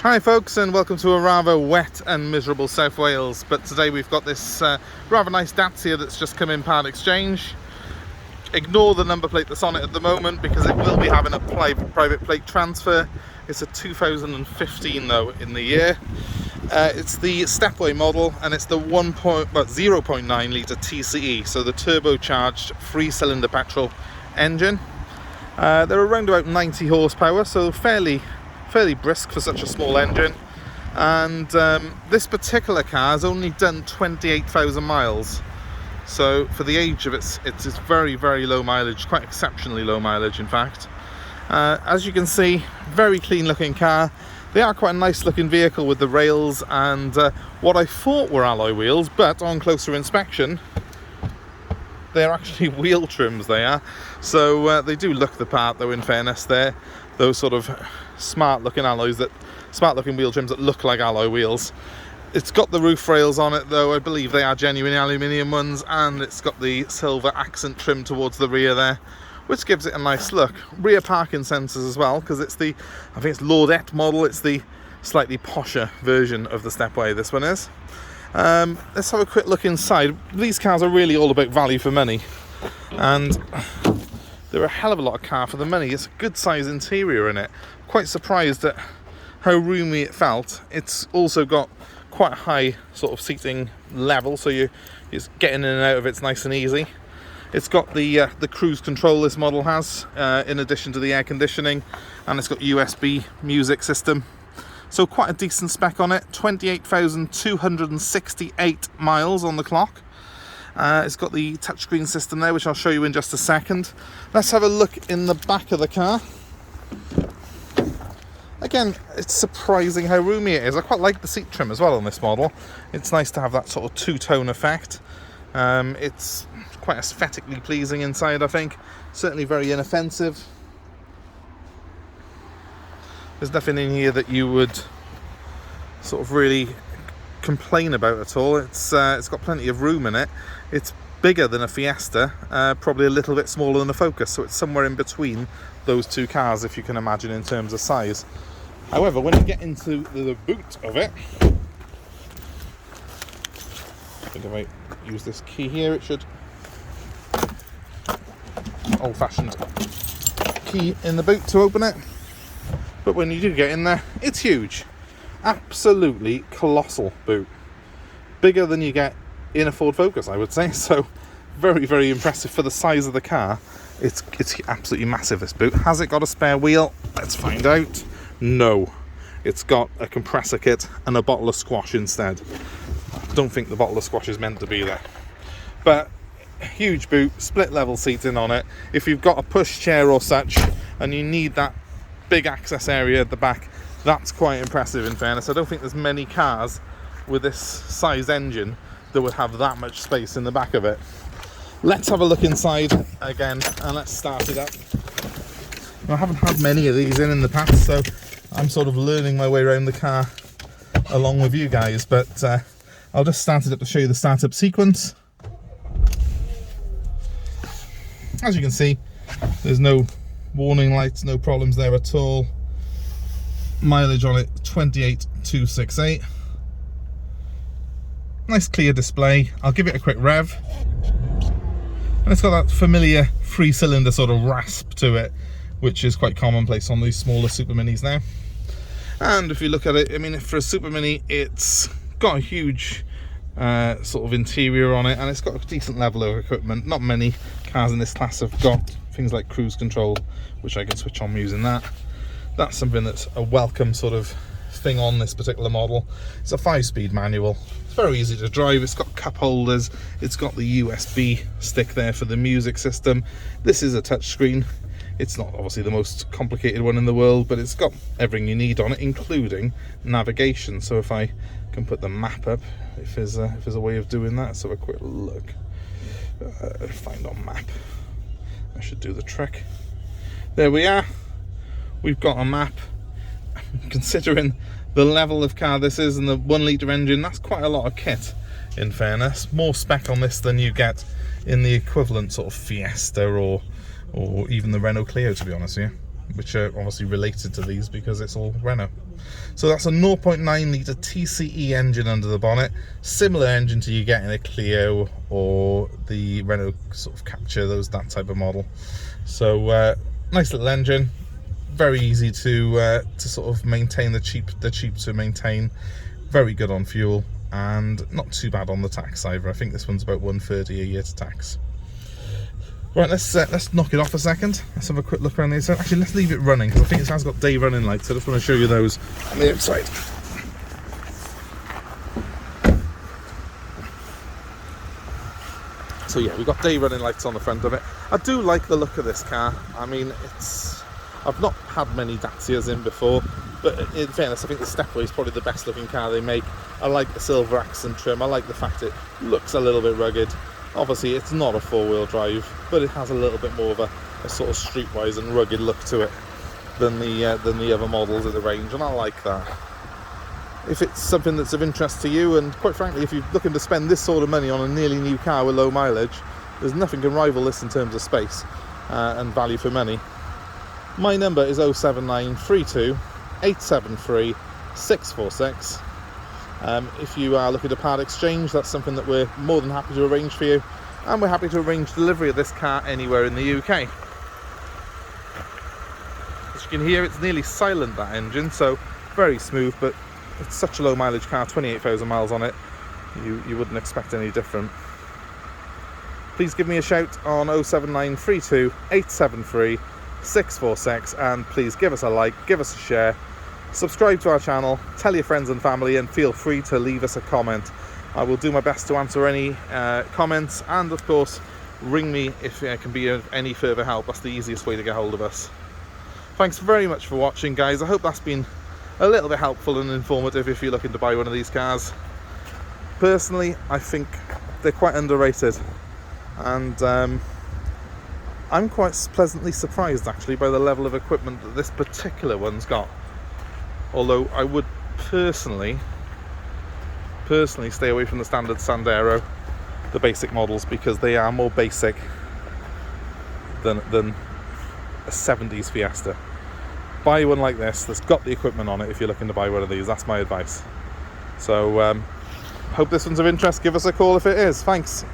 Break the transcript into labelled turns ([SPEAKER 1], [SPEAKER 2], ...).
[SPEAKER 1] Hi folks, and welcome to a rather wet and miserable South Wales, but today we've got this rather nice Dacia that's just come in part exchange. Ignore the number plate that's on it at the moment because it will be having a private plate transfer. It's a 2015 though in the year. It's the Stepway model and it's the 0.9 litre TCE, so the turbocharged 3-cylinder petrol engine. They're around about 90 horsepower, so fairly brisk for such a small engine, and this particular car has only done 28,000 miles, so for the age of it's very low mileage, quite exceptionally low mileage in fact. As you can see, very clean looking car. They are quite a nice looking vehicle with the rails and what I thought were alloy wheels, but on closer inspection they're actually wheel trims, they are. So they do look the part though, in fairness. They're those sort of smart looking wheel trims that look like alloy wheels. It's got the roof rails on it though, I believe they are genuine aluminium ones, and it's got the silver accent trim towards the rear there, which gives it a nice look. Rear parking sensors as well, because it's the, I think it's Laureate model, it's the slightly posher version of the Stepway, this one is. Let's have a quick look inside. These cars are really all about value for money, and they're a hell of a lot of car for the money. It's a good size interior in it. Quite surprised at how roomy it felt. It's also got quite a high sort of seating level, so you're getting in and out of it's nice and easy. It's got the cruise control this model has, in addition to the air conditioning, and it's got USB music system. So quite a decent spec on it. 28,268 miles on the clock. It's got the touchscreen system there, which I'll show you in just a second. Let's have a look in the back of the car. Again, it's surprising how roomy it is. I quite like the seat trim as well on this model. It's nice to have that sort of two-tone effect. It's quite aesthetically pleasing inside, I think. Certainly very inoffensive. There's nothing in here that you would sort of really complain about at all. It's got plenty of room in it. It's bigger than a Fiesta, probably a little bit smaller than a Focus, so it's somewhere in between those two cars, if you can imagine, in terms of size. However, when you get into the boot of it, I think if I use this key here, it should, old-fashioned key in the boot to open it. But when you do get in there, it's huge. Absolutely colossal boot. Bigger than you get in a Ford Focus, I would say. So very impressive for the size of the car. It's absolutely massive, this boot. Has it got a spare wheel? Let's find out. No. It's got a compressor kit and a bottle of squash instead. I don't think the bottle of squash is meant to be there. But huge boot, split level seating on it. If you've got a push chair or such and you need that big access area at the back, that's quite impressive in fairness. I don't think there's many cars with this size engine that would have that much space in the back of it. Let's have a look inside again and let's start it up. I haven't had many of these in the past, so I'm sort of learning my way around the car along with you guys, but I'll just start it up to show you the startup sequence. As you can see, there's no warning lights, no problems there at all. Mileage on it 28,268. Nice clear display. I'll give it a quick rev, and it's got that familiar 3-cylinder sort of rasp to it, which is quite commonplace on these smaller Super Minis now. And if you look at it, I mean, for a Super Mini, it's got a huge sort of interior on it, and it's got a decent level of equipment. Not many cars in this class have got things like cruise control, which I can switch on using that. That's something that's a welcome sort of thing on this particular model. It's a 5-speed manual. It's very easy to drive. It's got cup holders. It's got the USB stick there for the music system. This is a touchscreen. It's not obviously the most complicated one in the world, but it's got everything you need on it, including navigation. So if I can put the map up, if there's a way of doing that, let's have a quick look. Find on map. I should do the trick. There we are. We've got a map. Considering the level of car this is and the 1-litre engine, that's quite a lot of kit, in fairness. More spec on this than you get in the equivalent sort of Fiesta or even the Renault Clio, to be honest with you, which are obviously related to these because it's all Renault. So that's a 0.9 litre TCE engine under the bonnet, similar engine to you get in a Clio or the Renault sort of Capture, that type of model. So nice little engine, very easy to sort of maintain, the cheap to maintain, very good on fuel, and not too bad on the tax either. I think this one's about 130 a year to tax. Right, let's knock it off a second. Let's have a quick look around the inside. Actually, let's leave it running because I think it has got day running lights. So I just want to show you those on the outside. So yeah, we've got day running lights on the front of it. I do like the look of this car. I mean, I've not had many Dacias in before, but in fairness, I think the Stepway is probably the best looking car they make. I like the silver accent trim. I like the fact it looks a little bit rugged. Obviously, it's not a four-wheel drive, but it has a little bit more of a sort of streetwise and rugged look to it than the other models in the range, and I like that. If it's something that's of interest to you, and quite frankly, if you're looking to spend this sort of money on a nearly new car with low mileage, there's nothing can rival this in terms of space and value for money. My number is 07932 873 646. If you are looking to part exchange, that's something that we're more than happy to arrange for you, and we're happy to arrange delivery of this car anywhere in the UK. As you can hear, it's nearly silent, that engine, so very smooth, but it's such a low mileage car, 28,000 miles on it, you wouldn't expect any different. Please give me a shout on 07932 873 646, and please give us a like, give us a share, subscribe to our channel, tell your friends and family, and feel free to leave us a comment. I will do my best to answer any comments, and of course ring me if I can be of any further help. That's the easiest way to get hold of us. Thanks very much for watching, guys. I hope that's been a little bit helpful and informative if you're looking to buy one of these cars. Personally, I think they're quite underrated, and I'm quite pleasantly surprised actually by the level of equipment that this particular one's got. Although I would personally stay away from the standard Sandero, the basic models, because they are more basic than a 70s Fiesta. Buy one like this that's got the equipment on it if you're looking to buy one of these. That's my advice. So hope this one's of interest. Give us a call if it is. Thanks.